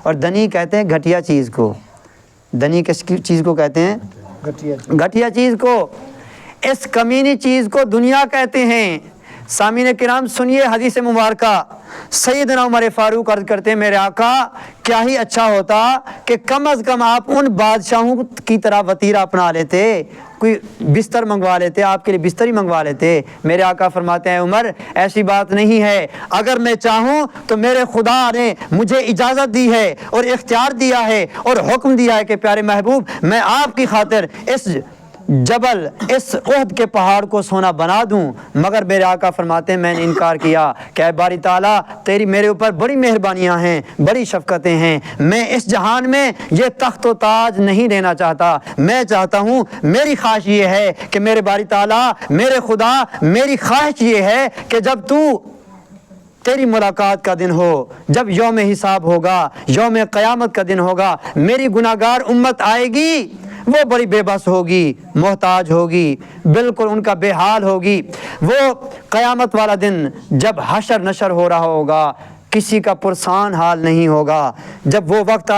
اور دنی کہتے ہیں گھٹیا چیز کو۔ دنی کس چیز کو کہتے ہیں؟ گھٹیا چیز کو۔ اس کمینی چیز کو دنیا کہتے ہیں۔ سامعین کرام سنیے حدیث مبارکہ، سیدنا عمر فاروق عرض کرتے ہیں میرے آقا کیا ہی اچھا ہوتا کہ کم از کم آپ ان بادشاہوں کی طرح وطیرہ اپنا لیتے، کوئی بستر منگوا لیتے، آپ کے لیے بستر ہی منگوا لیتے۔ میرے آقا فرماتے ہیں عمر ایسی بات نہیں ہے، اگر میں چاہوں تو میرے خدا نے مجھے اجازت دی ہے اور اختیار دیا ہے اور حکم دیا ہے کہ پیارے محبوب میں آپ کی خاطر اس جبل، اس احد کے پہاڑ کو سونا بنا دوں، مگر میرے آقا فرماتے ہیں میں نے انکار کیا کہ اے باری تعالیٰ تیری میرے اوپر بڑی مہربانیاں ہیں، بڑی شفقتیں ہیں، میں اس جہان میں یہ تخت و تاج نہیں لینا چاہتا، میں چاہتا ہوں، میری خواہش یہ ہے کہ میرے باری تعالیٰ، میرے خدا، میری خواہش یہ ہے کہ جب تو تیری ملاقات کا دن ہو، جب یوم حساب ہوگا، یوم قیامت کا دن ہوگا، میری گناہگار امت آئے گی، وہ بڑی بے بس ہوگی، محتاج ہوگی، بالکل ان کا بے حال ہوگی۔ وہ قیامت والا دن جب حشر نشر ہو رہا ہوگا، کسی کا پرسان حال نہیں ہوگا، جب وہ وقت